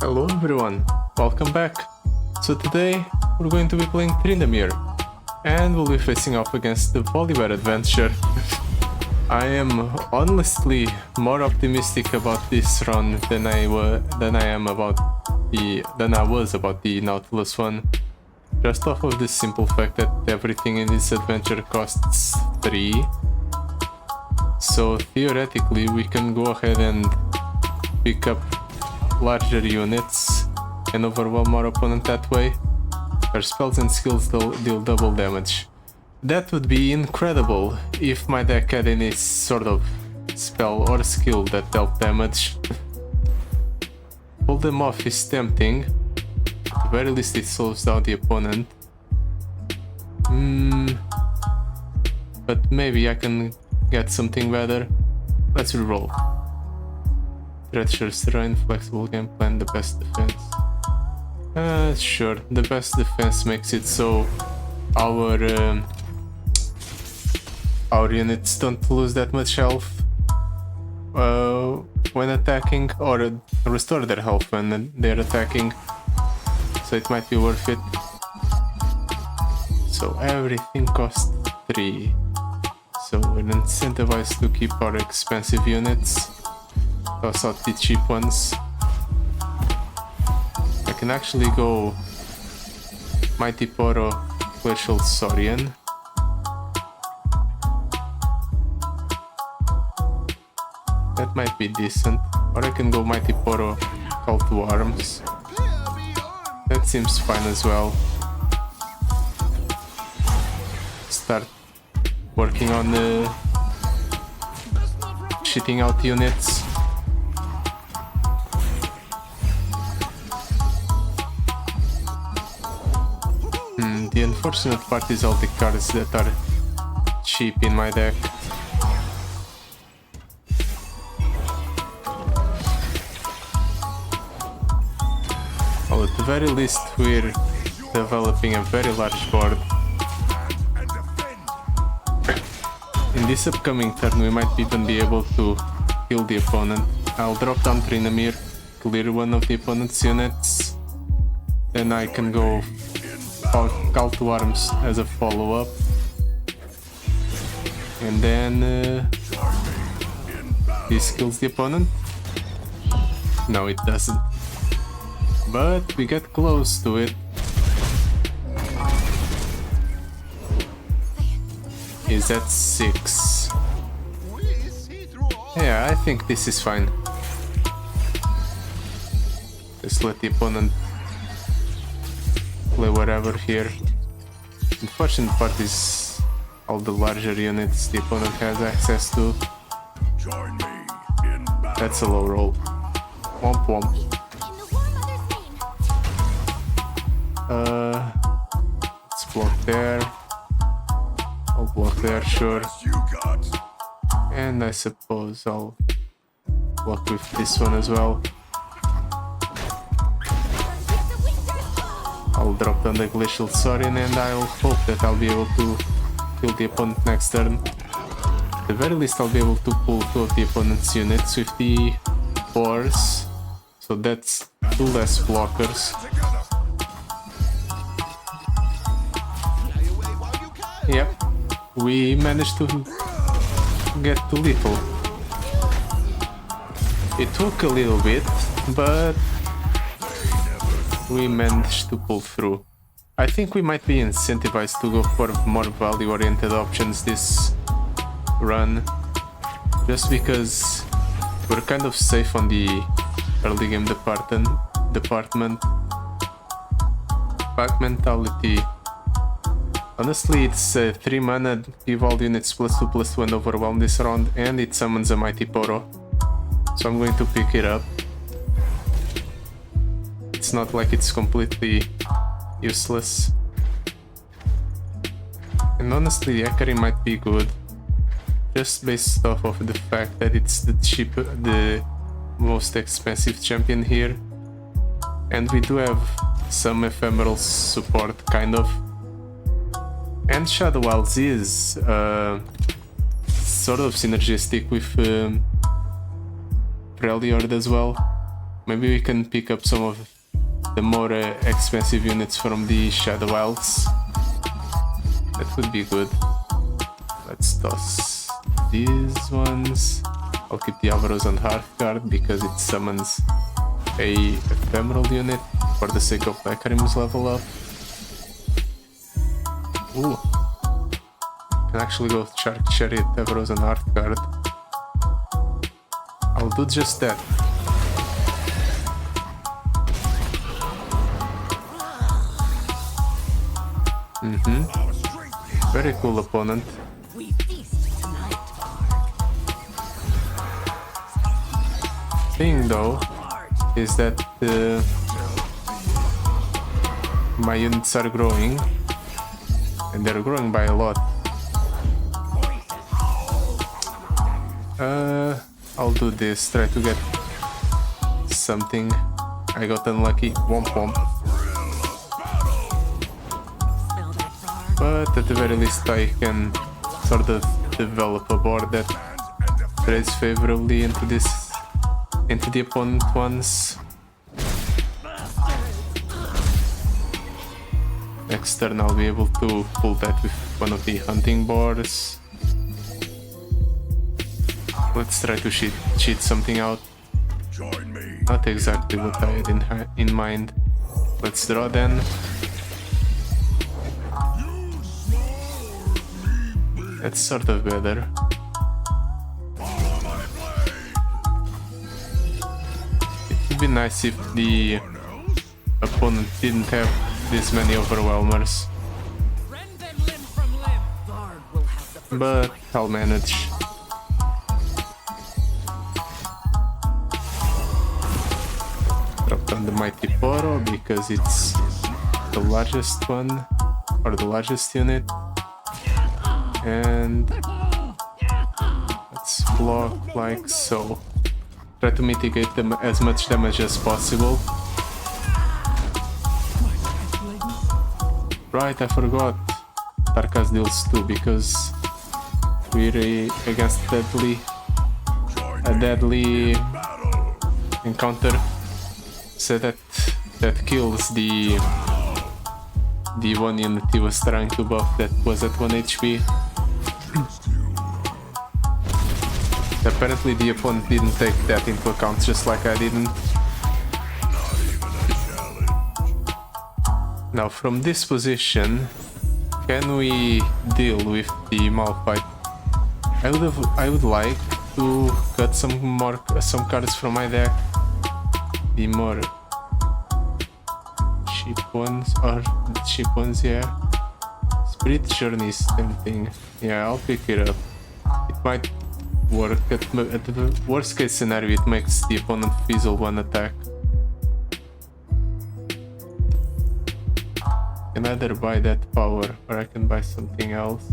Hello everyone, welcome back. So today we're going to be playing Tryndamere and we'll be facing off against the Volibear adventure. I am honestly more optimistic about this run than I was about the Nautilus one. Just off of the simple fact that everything in this adventure costs 3. So theoretically we can go ahead and pick up larger units and overwhelm our opponent that way. Our spells and skills deal double damage. That would be incredible if my deck had any sort of spell or skill that dealt damage. Pull them off is tempting. At the very least it slows down the opponent. But maybe I can get something better. Let's reroll. Treacherous terrain, flexible game plan, the best defense. Sure, the best defense makes it so our units don't lose that much health when attacking, or restore their health when they're attacking, so it might be worth it. So everything costs 3, so we're incentivized to keep our expensive units, toss out the cheap ones. I can actually go Mighty Poro, Glacial Saurian. That might be decent. Or I can go Mighty Poro, Call to Arms. That seems fine as well. Start working on shitting out units. The unfortunate part is all the cards that are cheap in my deck. Well, at the very least we're developing a very large board. In this upcoming turn we might even be able to kill the opponent. I'll drop down Tryndamere, clear one of the opponent's units, then I can go Call to Arms as a follow-up, and then this kills the opponent. No, it doesn't, but we get close to it. Is that 6? Yeah, I think this is fine. Just let the opponent play whatever here. Unfortunate part is all the larger units the opponent has access to. That's a low roll. Womp womp. Let's block there. I'll block there, sure. And I suppose I'll block with this one as well. I'll drop down the Glacial Saurian and I'll hope that I'll be able to kill the opponent next turn. At the very least I'll be able to pull 2 of the opponent's units with the 4s, so that's 2 less blockers. Yep, we managed to get too little. It took a little bit, but we managed to pull through. I think we might be incentivized to go for more value-oriented options this run, just because we're kind of safe on the early game department. Pack mentality. Honestly, it's 3 mana, give all units +2/+2 and overwhelm this round, and it summons a Mighty Poro, so I'm going to pick it up. It's not like it's completely useless. And honestly, Akari might be good, just based off of the fact that it's the most expensive champion here. And we do have some ephemeral support, kind of. And Shadow Wilds is sort of synergistic with Freljord as well. Maybe we can pick up some of the more expensive units from the Shadow Elves. That would be good. Let's toss these ones. I'll keep the Avaros on Hearthguard because it summons a ephemeral unit for the sake of Hecarim's level up. Ooh. Can actually go Shark Chariot, Avaros on Hearthguard. I'll do just that. Very cool opponent. Thing though is that my units are growing, and they're growing by a lot. I'll do this, try to get something. I got unlucky, womp womp. But at the very least I can sort of develop a board that trades favorably into the opponent ones. Next turn I'll be able to pull that with one of the hunting boars. Let's try to cheat something out. Not exactly what I had in mind. Let's draw then. That's sort of better. It would be nice if the opponent didn't have this many overwhelmers. But I'll manage. Drop down the Mighty Poro because it's the largest one, or the largest unit. And let's block like so. Try to mitigate them as much damage as possible. Right, I forgot. Tarkas deals 2 because we're against a deadly encounter. So that kills the one unit he was trying to buff that was at 1 HP. Apparently the opponent didn't take that into account, just like I didn't. Now from this position, can we deal with the Malphite? I would like to cut some cards from my deck. The more cheap ones, yeah. Spirit Journey is tempting. Yeah, I'll pick it up. It might work. At the worst case scenario, it makes the opponent fizzle one attack. I can either buy that power or I can buy something else.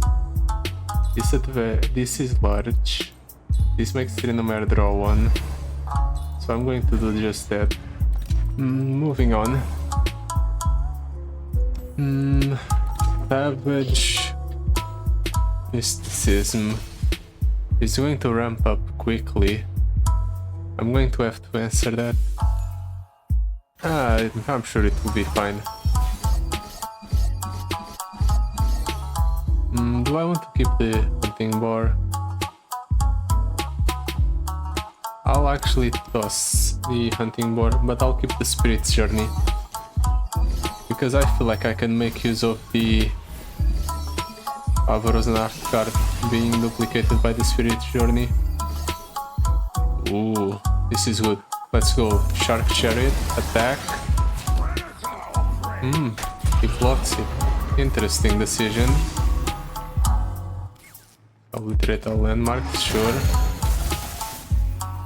This is large. This makes Tryndamere draw 1. So I'm going to do just that. Moving on. Savage Mysticism is going to ramp up quickly. I'm going to have to answer that. I'm sure it will be fine. Do I want to keep the hunting boar? I'll actually toss the hunting boar, but I'll keep the Spirit's Journey. Because I feel like I can make use of the Avaros and Art card being duplicated by the Spirit's Journey. Ooh, this is good. Let's go. Shark Chariot, attack. He blocks it. Interesting decision. Obliterate all landmarks, sure.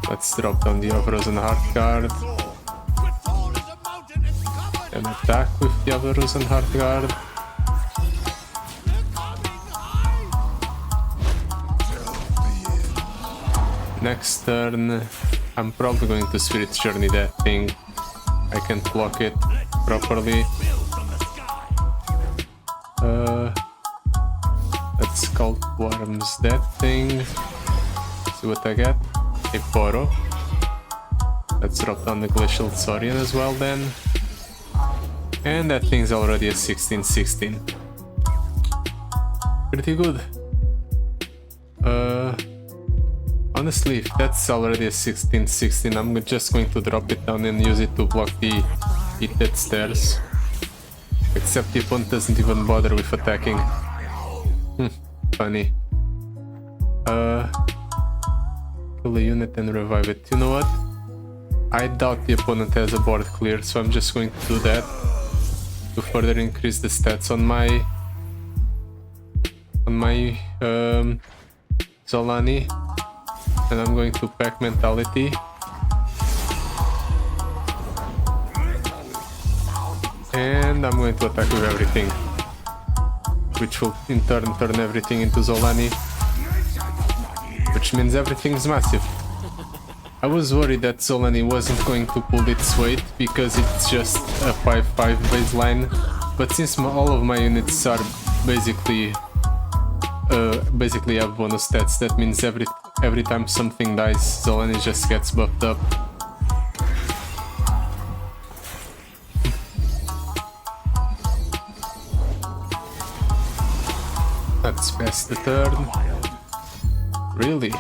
Let's drop down the Avaros and Heart card. And attack with the Avaros and Heart guard. Next turn, I'm probably going to Spirit Journey that thing. I can't block it properly. Let's Cult Worms that thing. See what I get. A Poro. Let's drop down the Glacial Saurian as well then. And that thing's already a 16-16. Pretty good. Honestly, if that's already a 16-16, I'm just going to drop it down and use it to block the heated stairs. Except the opponent doesn't even bother with attacking. Funny. Kill a unit and revive it. You know what? I doubt the opponent has a board clear, so I'm just going to do that to further increase the stats on my Zolani. And I'm going to pack mentality. And I'm going to attack with everything, which will in turn turn everything into Zolani, which means everything's massive. I was worried that Zolani wasn't going to pull its weight because it's just a 5-5 baseline, but since all of my units are basically have bonus stats, that means every time something dies, Zolani just gets buffed up. Let's pass the turn. Really?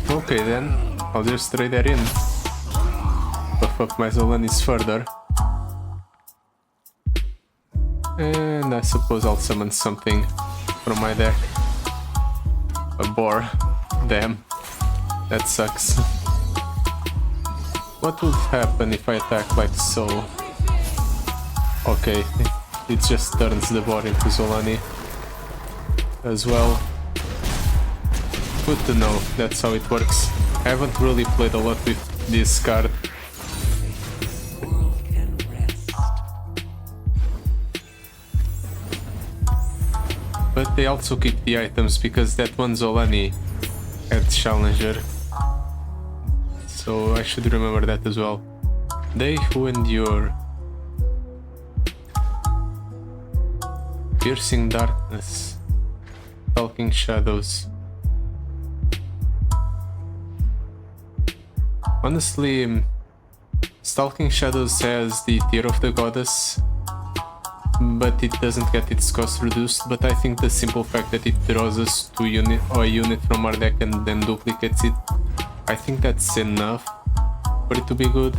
Okay then, I'll just trade that in. Buff up my Zolanis further. And I suppose I'll summon something from my deck. A boar. Damn. That sucks. What would happen if I attack like so? Okay, it just turns the boar into Zolani as well. Good to know, that's how it works. I haven't really played a lot with this card. But they also keep the items because that one Zolani had Challenger. So I should remember that as well. They who endure. Piercing darkness. Stalking shadows. Honestly, Stalking Shadows has the Tear of the Goddess, but it doesn't get its cost reduced. But I think the simple fact that it draws us to a unit from our deck and then duplicates it, I think that's enough for it to be good.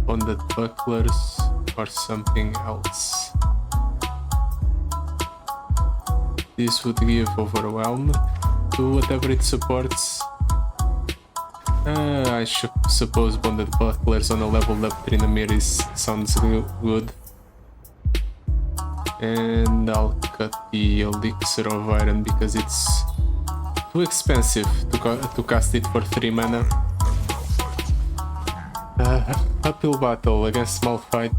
On the bucklers or something else. This would give Overwhelm to whatever it supports. I suppose Bonded Bucklers on a level up Tryndamere sounds good. And I'll cut the Elixir of Iron because it's too expensive to cast it for 3 mana. Uphill battle against Malphite.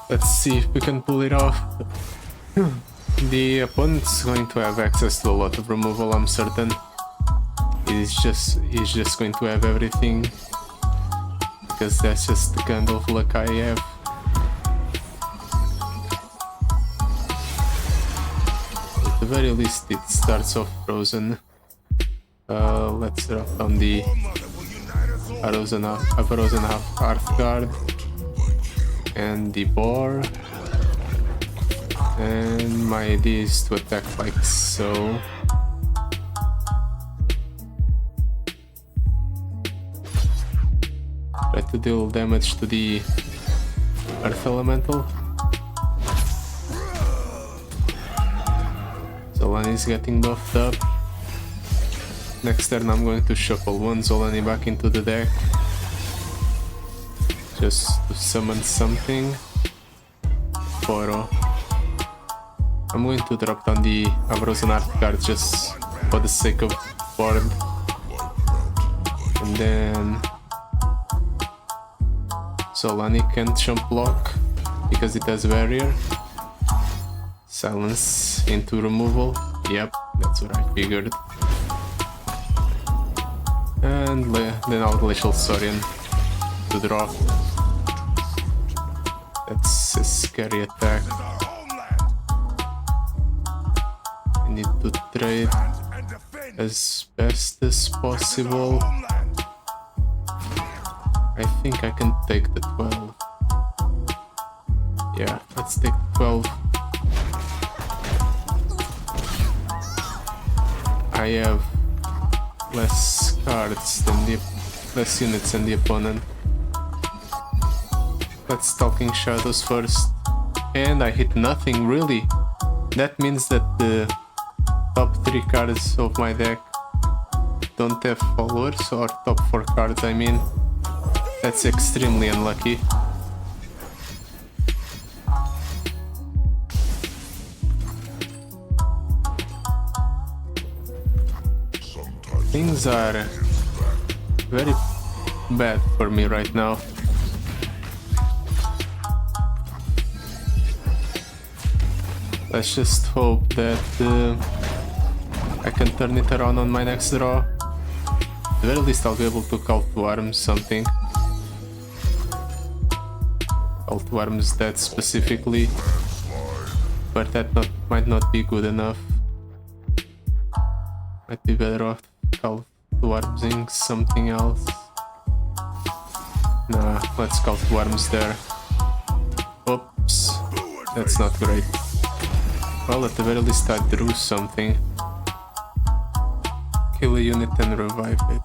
Let's see if we can pull it off. The opponent's going to have access to a lot of removal, I'm certain. He's just going to have everything, because that's just the kind of luck I have. At the very least, it starts off frozen. Let's drop down the Frozen Hearthguard and the Boar. And my idea is to attack like so. Try to deal damage to the Earth Elemental. Zolani is getting buffed up. Next turn I'm going to shuffle one Zolani back into the deck, just to summon something. Foro. I'm going to drop down the Frozen Hearthguard just for the sake of board. And then Zolani can't jump block because it has barrier. Silence into removal. Yep, that's what I figured. And then I'll Glacial Saurian to draw. That's a scary attack. to trade as best as possible. I think I can take the 12. Yeah, let's take 12. I have less cards than less units than the opponent. Let's Stalking Shadows first. And I hit nothing, really. That means that the top 3 cards of my deck don't have followers, or top 4 cards I mean. That's extremely unlucky. Things are very bad for me right now. Let's just hope that I can turn it around on my next draw. At the very least I'll be able to call to arms something. Call to arms that specifically, but that might not be good enough. Might be better off call to armsing something else. Nah, let's call to arms there. Oops, that's not great. Well, at the very least I drew something. Kill a unit and revive it.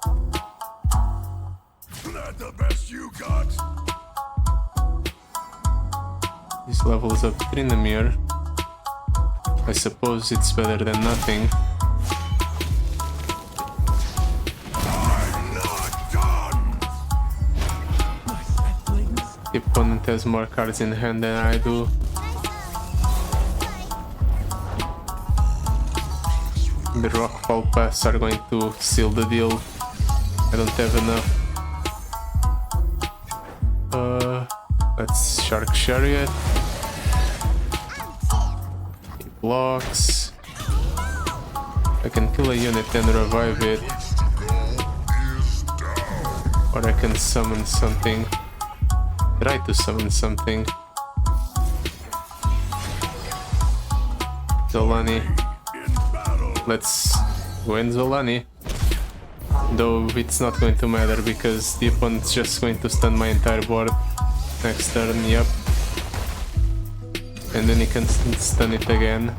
Not the best you got. This levels up Tryndamere. I suppose it's better than nothing. I'm not done. The opponent has more cards in hand than I do. The Rockfall paths are going to seal the deal. I don't have enough. Let's Shark Chariot. He blocks. I can kill a unit and revive it. Or I can summon something. Try to summon something. Zolani. Let's go in Zolani. Though it's not going to matter because the opponent's just going to stun my entire board next turn, yep. And then he can stun it again.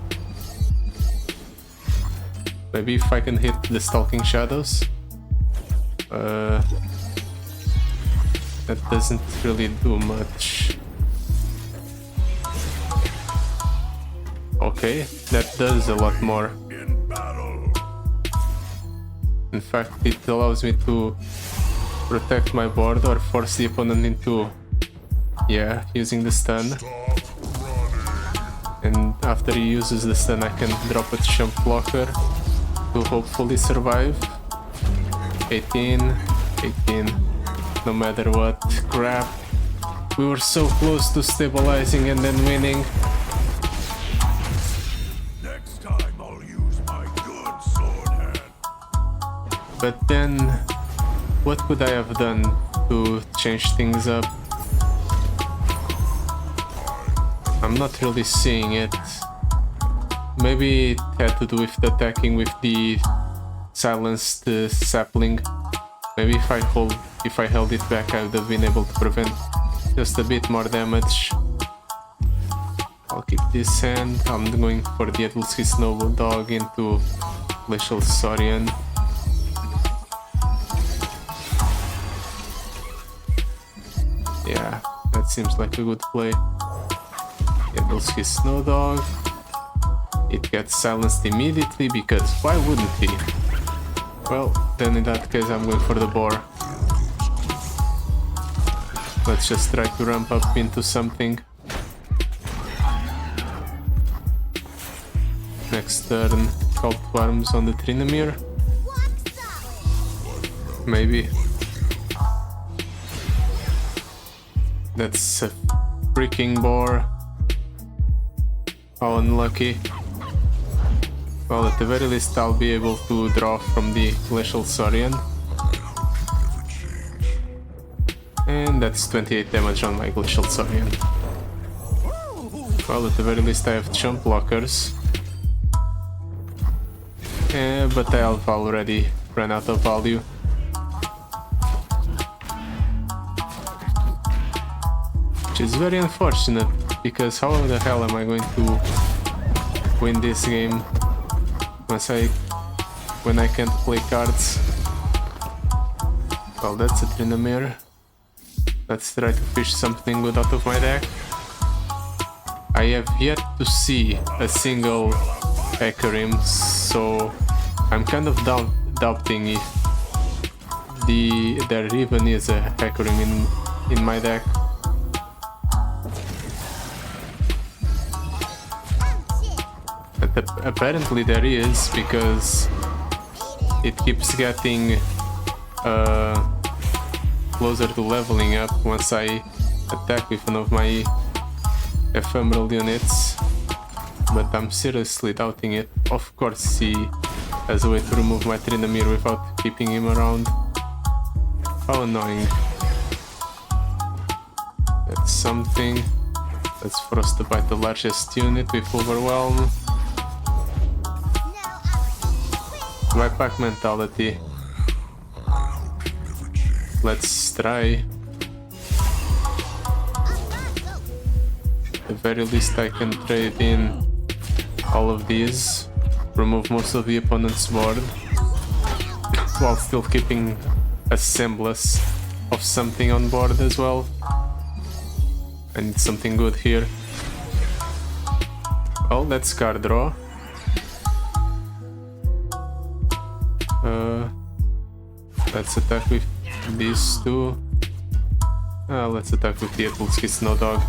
Maybe if I can hit the Stalking Shadows. That doesn't really do much. Okay, that does a lot more. In fact, it allows me to protect my board or force the opponent into, yeah, using the stun. And after he uses the stun, I can drop a jump blocker to hopefully survive. 18, 18, no matter what. Crap. We were so close to stabilizing and then winning. But then, what could I have done to change things up? I'm not really seeing it. Maybe it had to do with attacking with the silenced sapling. Maybe if I held it back, I would have been able to prevent just a bit more damage. I'll keep this hand. I'm going for the Adultski Snow Dog into Glacial Saurian. Yeah, that seems like a good play. Adultski Snow Dog. It gets silenced immediately because why wouldn't he? Well, then in that case I'm going for the boar. Let's just try to ramp up into something. Next turn, call to arms on the Tryndamere. Maybe. That's a freaking boar. How unlucky. Well, at the very least I'll be able to draw from the Glacial Saurian. And that's 28 damage on my Glacial Saurian. Well, at the very least I have jump blockers. But I've already ran out of value. Which is very unfortunate, because how the hell am I going to win this game when I can't play cards? Well, that's a Tryndamere. Let's try to fish something good out of my deck. I have yet to see a single Hecarim, so I'm kind of doubting if there even is a Hecarim in my deck. But apparently there is, because it keeps getting closer to leveling up once I attack with one of my ephemeral units, but I'm seriously doubting it. Of course he has a way to remove my Tryndamere without keeping him around. How annoying. That's something. Let's Frostbite the largest unit with Overwhelm. My pack mentality. Let's try. At the very least I can trade in all of these, remove most of the opponent's board, while still keeping a semblance of something on board as well. I need something good here. Well, that's card draw. Let's attack with these two. Let's attack with the Atulski Snow Dog.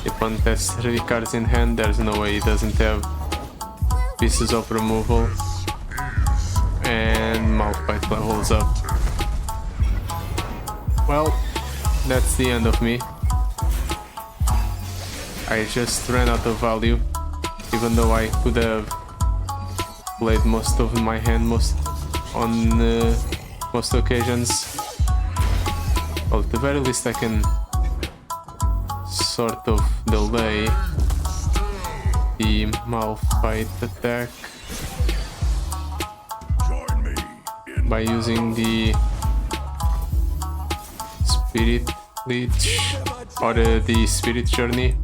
The opponent has 3 cards in hand, there's no way he doesn't have pieces of removal. And Malphite levels up. Well, that's the end of me. I just ran out of value, even though I could have played most of my hand on most occasions. Well, at the very least I can sort of delay the Malphite attack by using the Spirit Leech or the Spirit Journey.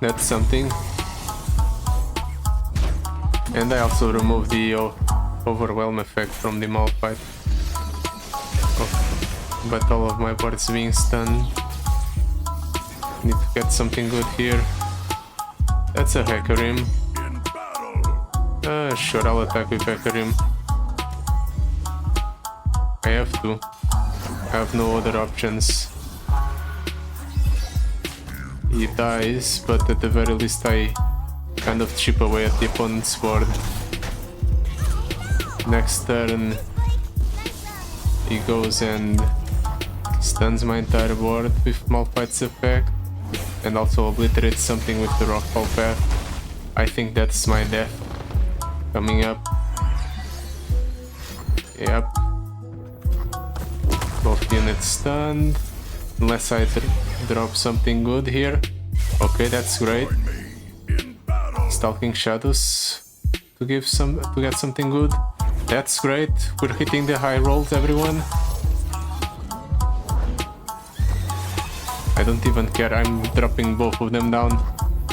That's something. And I also remove the Overwhelm effect from the Malphite. Oh, but all of my boards being stunned. Need to get something good here. That's a Hecarim. Sure, I'll attack with Hecarim. I have to. I have no other options. He dies, but at the very least I kind of chip away at the opponent's board. Next turn he goes and stuns my entire board with Malphite's effect, and also obliterates something with the Rockfall Path. I think that's my death coming up. Yep. Both units stunned. Unless I drop something good here. Okay, that's great. Stalking Shadows to get something good. That's great. We're hitting the high rolls, everyone. I don't even care. I'm dropping both of them down.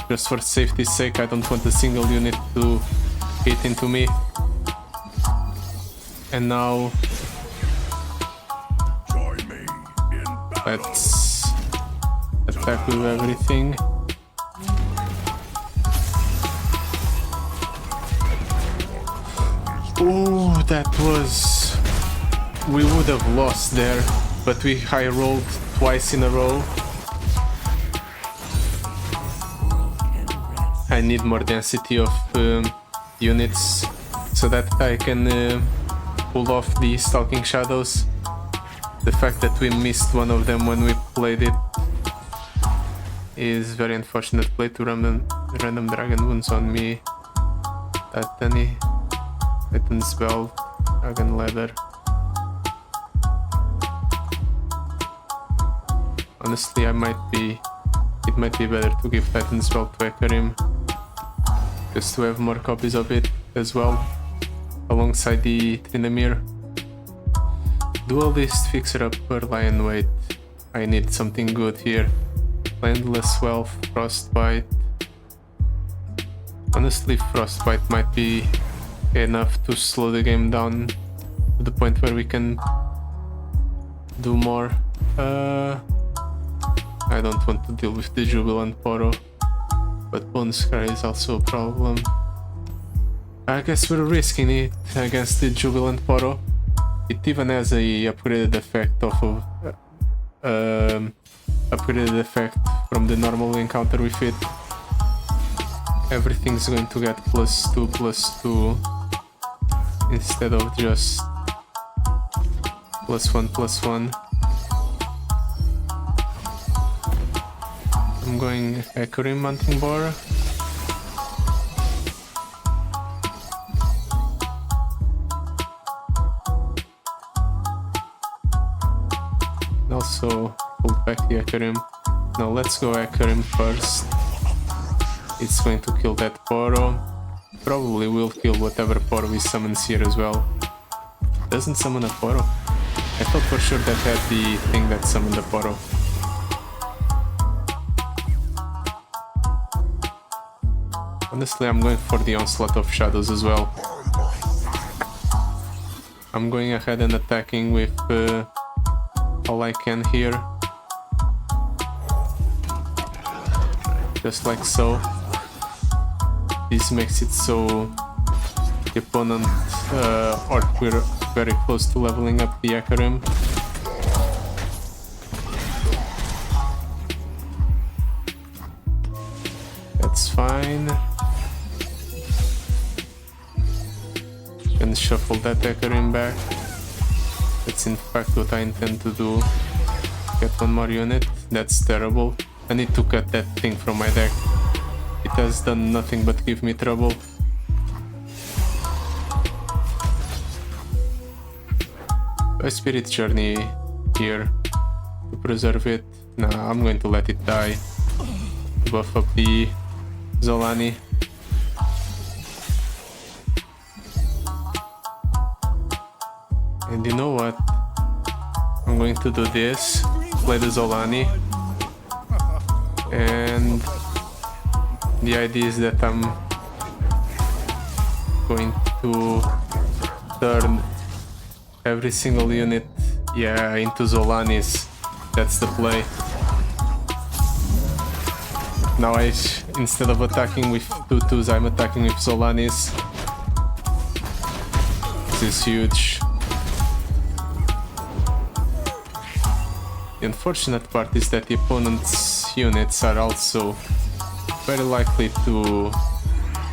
Just for safety's sake, I don't want a single unit to hit into me. And now let's attack with everything. Ooh, that was... we would have lost there, but we high rolled twice in a row. I need more density of units so that I can pull off the Stalking Shadows. The fact that we missed one of them when we played it is very unfortunate. Play 2 random dragon wounds on me. Titan's Belt, Dragon Leather. Honestly, I might be it might be better to give Titan's Belt to Ekarim, just to have more copies of it as well, alongside the Tryndamere. Duelist, Fixer Upper, Lion Weight. I need something good here. Landless Wealth, Frostbite. Honestly, Frostbite might be enough to slow the game down to the point where we can do more. I don't want to deal with the Jubilant Poro, but Bone Scry is also a problem. I guess we're risking it against the Jubilant Poro. It even has a upgraded effect off of upgraded effect from the normal encounter with it. Everything's going to get +2/+2 instead of just +1/+1. I'm going Ekarim Mounting Boar. Also pull back the Ekarim. Now let's go Ekarim first. It's going to kill that Poro. Probably will kill whatever Poro he summons here as well. Doesn't summon a Poro. I thought for sure that had the thing that summoned the Poro. Honestly, I'm going for the Onslaught of Shadows as well. I'm going ahead and attacking with all I can here. Just like so. This makes it so the opponent or we're very close to leveling up the Ekarim. That's fine. Can shuffle that Ekarim back. That's in fact what I intend to do. Get one more unit. That's terrible. I need to cut that thing from my deck. It has done nothing but give me trouble. A Spirit Journey here to preserve it. Nah, I'm going to let it die. Buff up the Zolani. And you know what? I'm going to do this. Play the Zolani. And the idea is that I'm going to turn every single unit, into Zolanis. That's the play. Now instead of attacking with 2/2s, I'm attacking with Zolanis. This is huge. The unfortunate part is that the opponent's units are also very likely to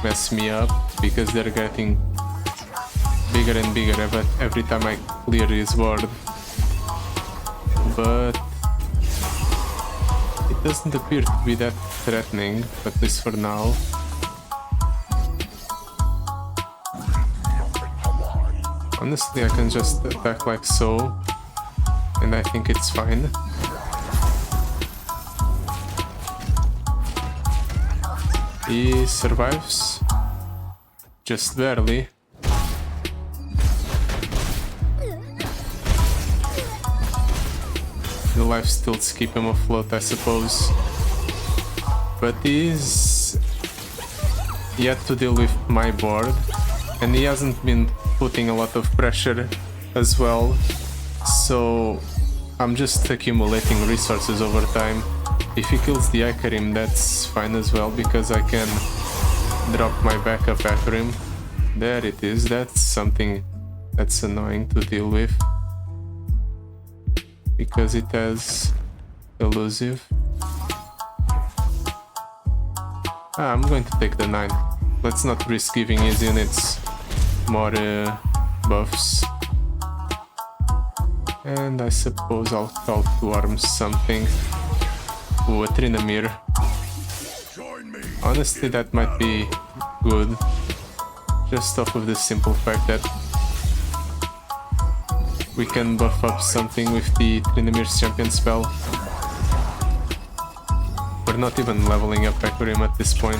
mess me up because they're getting bigger and bigger every time I clear his board. But it doesn't appear to be that threatening, at least for now. Honestly, I can just attack like so, and I think it's fine. He survives, just barely. The lifesteals keep him afloat, I suppose. But he's yet to deal with my board, and he hasn't been putting a lot of pressure as well. So I'm just accumulating resources over time. If he kills the Ekarim, that's fine as well, because I can drop my backup Ekarim. There it is. That's something that's annoying to deal with, because it has elusive. I'm going to take the 9. Let's not risk giving his units more buffs. And I suppose I'll call to arms something. Ooh, a Tryndamere. Honestly, that might be good, just off of the simple fact that we can buff up something with the Tryndamere's champion spell. We're not even leveling up Hecarim at this point.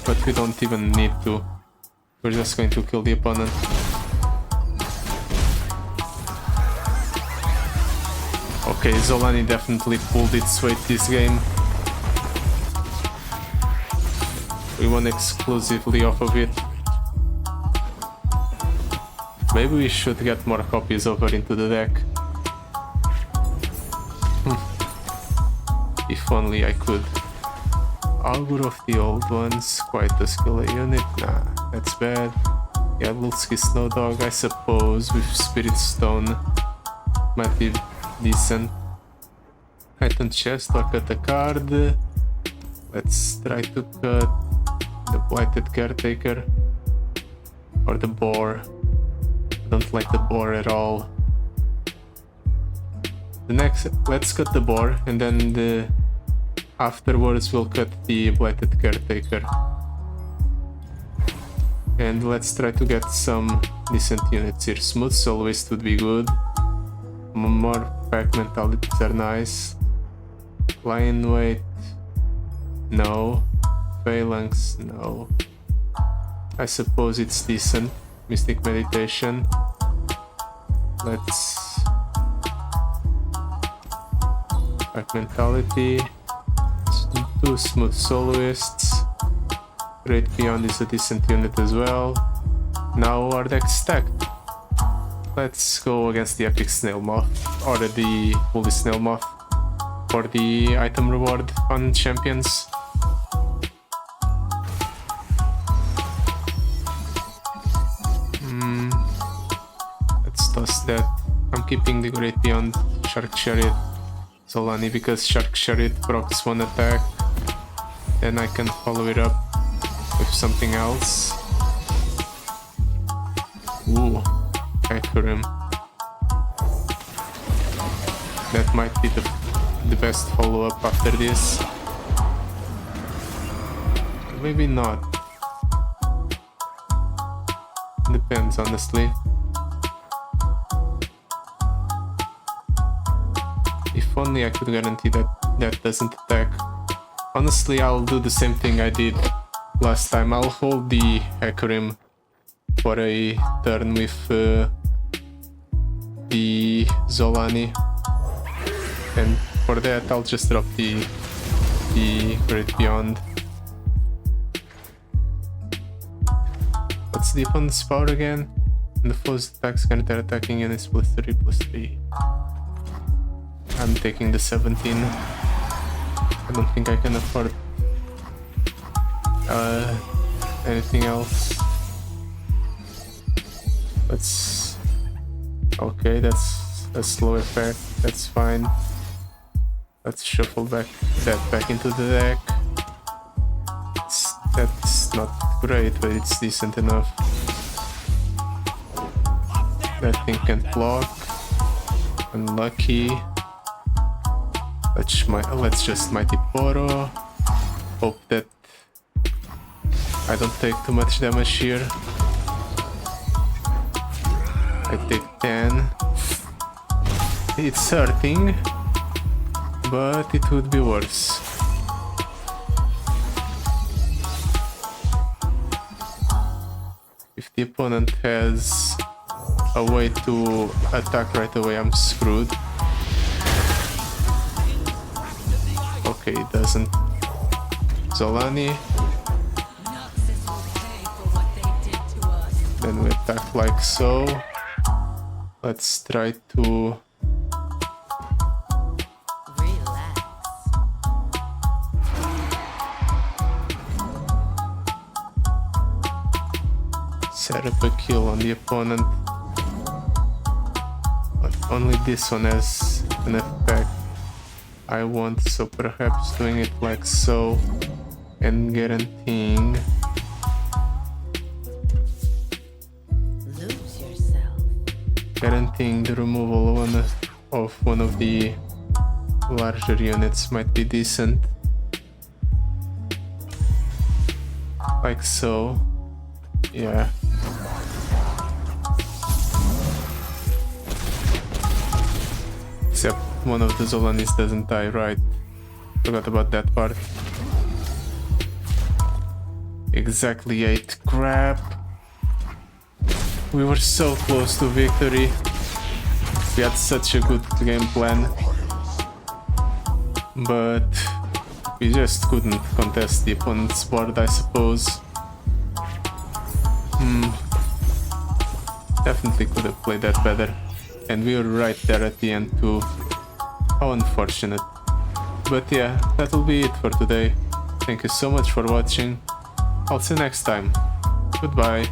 But we don't even need to. We're just going to kill the opponent. Okay, Zolani definitely pulled its weight this game. We won exclusively off of it. Maybe we should get more copies over into the deck. If only I could. Augur of the Old Ones, quite a skiller unit. Nah, that's bad. Yeah, Lulski Snow Dog, I suppose, with Spirit Stone might be decent. Titan Chest or cut a card. Let's try to cut the Blighted Caretaker or the Boar. I don't like the Boar at all. The next, let's cut the Boar, and then afterwards we'll cut the Blighted Caretaker. And let's try to get some decent units here. Smooth Soloist would be good. More pack mentalities are nice. Lion Weight, no. Phalanx, no. I suppose it's decent. Mystic Meditation. Let's... Pack Mentality. 2 Smooth Soloists. Great Beyond is a decent unit as well. Now our deck's stacked. Let's go against the Epic Snail Moth, or the Holy Snail Moth, for the item reward on champions. Let's toss that. I'm keeping the Great Beyond Shark Chariot Zolani because Shark Chariot procs 1 attack. Then I can follow it up with something else. Ooh, Hecarim. That might be the best follow-up after this. Maybe not. Depends, honestly. If only I could guarantee that that doesn't attack. Honestly, I'll do the same thing I did last time. I'll hold the Hecarim for a turn with the Zolani, and for that I'll just drop the Great Beyond. What's the opponent's power again? And the foe's attacks can their attacking units +3/+3. I'm taking the 17. I don't think I can afford anything else. Let's... Okay, that's a slow effect, that's fine. Let's shuffle that back into the deck. That's not great, but it's decent enough. That thing can block. Unlucky. Let's just Mighty Poro. Hope that I don't take too much damage here. I take 10. It's hurting, but it would be worse. If the opponent has a way to attack right away, I'm screwed. Okay, it doesn't. Zolani. Then we attack like so. Let's try to... set up a kill on the opponent. But only this one has an effect I want, so perhaps doing it like so and guaranteeing the removal of one of the larger units might be decent. Like so. Yeah. Except one of the Zolanis doesn't die, right? Forgot about that part. Exactly 8. Crap. We were so close to victory. We had such a good game plan. But we just couldn't contest the opponent's board, I suppose. Definitely could have played that better. And we were right there at the end too. How unfortunate. But yeah, that'll be it for today. Thank you so much for watching. I'll see you next time. Goodbye.